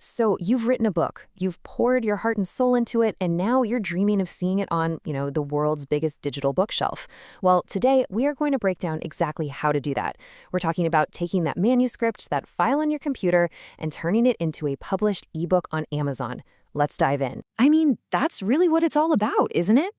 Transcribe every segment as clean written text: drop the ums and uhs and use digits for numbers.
So you've written a book, you've poured your heart and soul into it, and now you're dreaming of seeing it on, the world's biggest digital bookshelf. Well, today we are going to break down exactly how to do that. We're talking about taking that manuscript, that file on your computer, and turning it into a published ebook on Amazon. Let's dive in. I mean, that's really what it's all about, isn't it?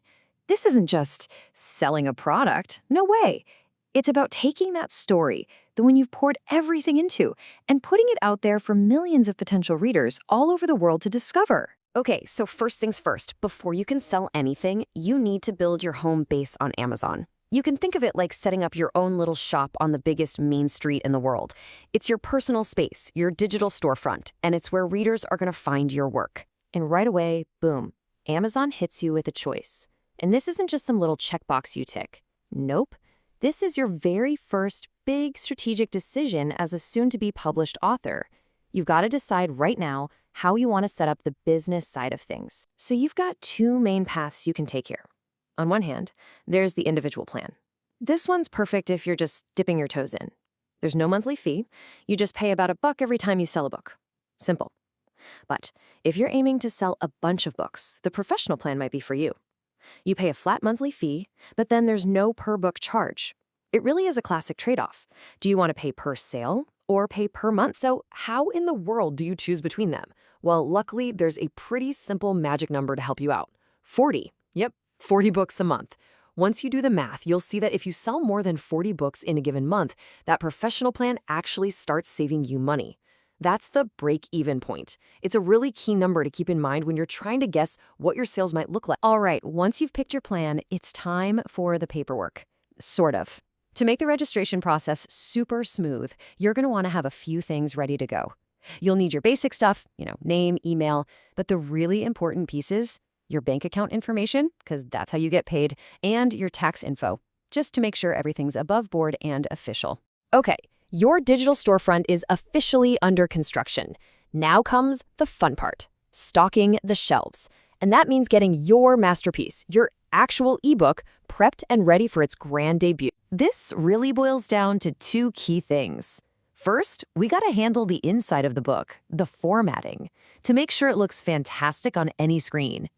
This isn't just selling a product. No way. It's about taking that story, the one you've poured everything into, and putting it out there for millions of potential readers all over the world to discover. Okay, so first things first, before you can sell anything, you need to build your home base on Amazon. You can think of it like setting up your own little shop on the biggest main street in the world. It's your personal space, your digital storefront, and it's where readers are going to find your work. And right away, boom, Amazon hits you with a choice. And this isn't just some little checkbox you tick. Nope. This is your very first big strategic decision as a soon-to-be published author. You've got to decide right now how you want to set up the business side of things. So you've got two main paths you can take here. On one hand, there's the individual plan. This one's perfect if you're just dipping your toes in. There's no monthly fee. You just pay about $1 every time you sell a book. Simple. But if you're aiming to sell a bunch of books, the professional plan might be for you. You pay a flat monthly fee, but then there's no per-book charge. It really is a classic trade-off. Do you want to pay per sale or pay per month? So how in the world do you choose between them? Well, luckily, there's a pretty simple magic number to help you out. 40. Yep, 40 books a month. Once you do the math, you'll see that if you sell more than 40 books in a given month, that professional plan actually starts saving you money. That's the break-even point. It's a really key number to keep in mind when you're trying to guess what your sales might look like. All right, once you've picked your plan, it's time for the paperwork. Sort of. To make the registration process super smooth, you're going to want to have a few things ready to go. You'll need your basic stuff, name, email, but the really important pieces, your bank account information, because that's how you get paid, and your tax info, just to make sure everything's above board and official. Okay. Your digital storefront is officially under construction. Now comes the fun part, stocking the shelves. And that means getting your masterpiece, your actual ebook, prepped and ready for its grand debut. This really boils down to two key things. First, we got to handle the inside of the book, the formatting, to make sure it looks fantastic on any screen.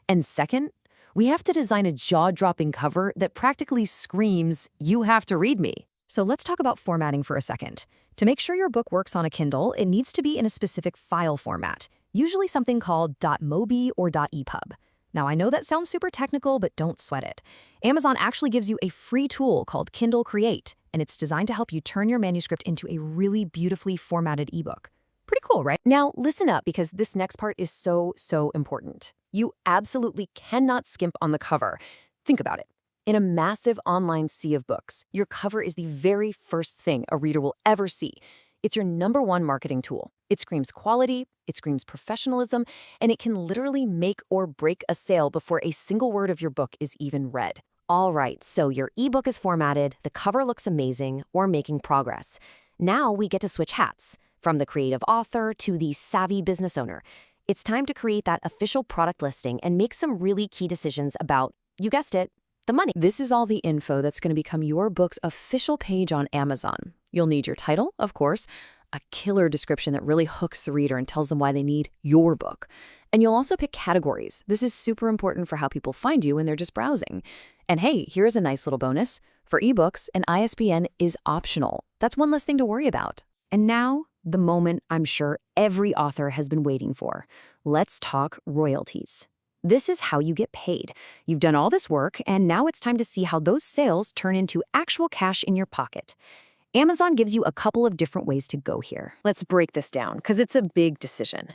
And second, we have to design a jaw-dropping cover that practically screams, "You have to read me." So let's talk about formatting for a second. To make sure your book works on a Kindle, it needs to be in a specific file format, usually something called .mobi or .epub. Now, I know that sounds super technical, but don't sweat it. Amazon actually gives you a free tool called Kindle Create, and it's designed to help you turn your manuscript into a really beautifully formatted ebook. Pretty cool, right? Now, listen up, because this next part is so important. You absolutely cannot skimp on the cover. Think about it. In a massive online sea of books, your cover is the very first thing a reader will ever see. It's your #1 marketing tool. It screams quality, it screams professionalism, and it can literally make or break a sale before a single word of your book is even read. All right, so your ebook is formatted, the cover looks amazing, or making progress. Now we get to switch hats, from the creative author to the savvy business owner. It's time to create that official product listing and make some really key decisions about, you guessed it, the money. This is all the info that's going to become your book's official page on Amazon. You'll need your title, of course, a killer description that really hooks the reader and tells them why they need your book. And you'll also pick categories. This is super important for how people find you when they're just browsing. And hey, here's a nice little bonus. For ebooks, an ISBN is optional. That's one less thing to worry about. And now, the moment I'm sure every author has been waiting for. Let's talk royalties. This is how you get paid. You've done all this work, and now it's time to see how those sales turn into actual cash in your pocket. Amazon gives you a couple of different ways to go here. Let's break this down, because it's a big decision.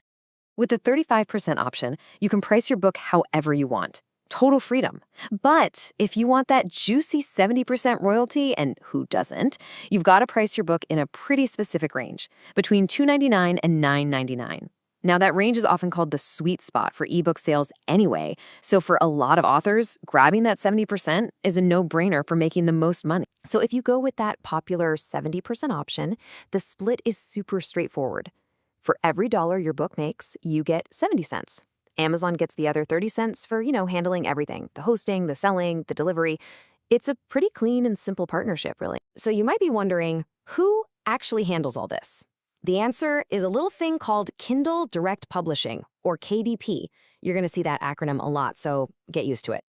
With the 35% option, you can price your book however you want. Total freedom. But if you want that juicy 70% royalty, and who doesn't, you've got to price your book in a pretty specific range, between $2.99 and $9.99. Now, that range is often called the sweet spot for ebook sales anyway, so for a lot of authors, grabbing that 70% is a no-brainer for making the most money. So if you go with that popular 70% option, the split is super straightforward. For every dollar your book makes, you get 70 cents. Amazon gets the other 30 cents for, handling everything, the hosting, the selling, the delivery. It's a pretty clean and simple partnership, really. So you might be wondering, who actually handles all this? The answer is a little thing called Kindle Direct Publishing, or KDP. You're going to see that acronym a lot, so get used to it.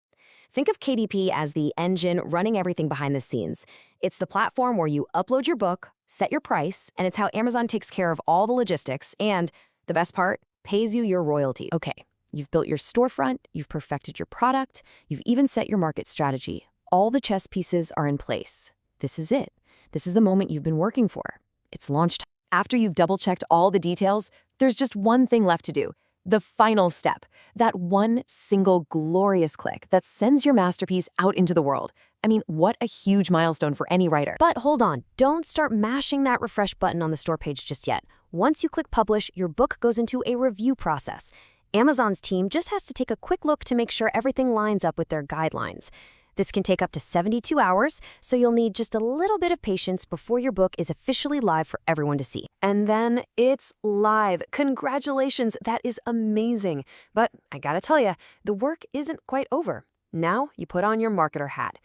Think of KDP as the engine running everything behind the scenes. It's the platform where you upload your book, set your price, and it's how Amazon takes care of all the logistics and, the best part, pays you your royalty. Okay, you've built your storefront, you've perfected your product, you've even set your market strategy. All the chess pieces are in place. This is it. This is the moment you've been working for. It's launch time. After you've double-checked all the details, there's just one thing left to do. The final step, that one single glorious click that sends your masterpiece out into the world. I mean, what a huge milestone for any writer. But hold on, don't start mashing that refresh button on the store page just yet. Once you click publish, your book goes into a review process. Amazon's team just has to take a quick look to make sure everything lines up with their guidelines. This can take up to 72 hours, so you'll need just a little bit of patience before your book is officially live for everyone to see. And then it's live. Congratulations, that is amazing. But I gotta tell you, the work isn't quite over. Now you put on your marketer hat.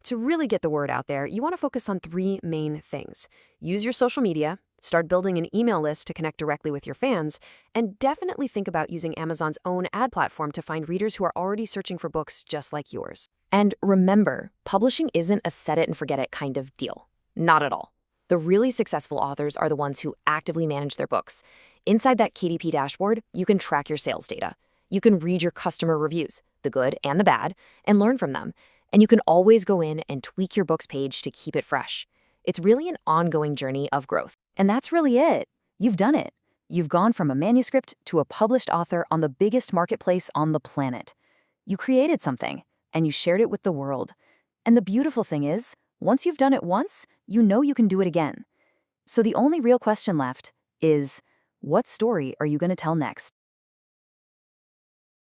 To really get the word out there, you want to focus on three main things. Use your social media, start building an email list to connect directly with your fans, and definitely think about using Amazon's own ad platform to find readers who are already searching for books just like yours. And remember, publishing isn't a set-it-and-forget-it kind of deal. Not at all. The really successful authors are the ones who actively manage their books. Inside that KDP dashboard, you can track your sales data. You can read your customer reviews, the good and the bad, and learn from them. And you can always go in and tweak your book's page to keep it fresh. It's really an ongoing journey of growth. And that's really it. You've done it. You've gone from a manuscript to a published author on the biggest marketplace on the planet. You created something, and you shared it with the world. And the beautiful thing is, once you've done it once, you know you can do it again. So the only real question left is, what story are you going to tell next?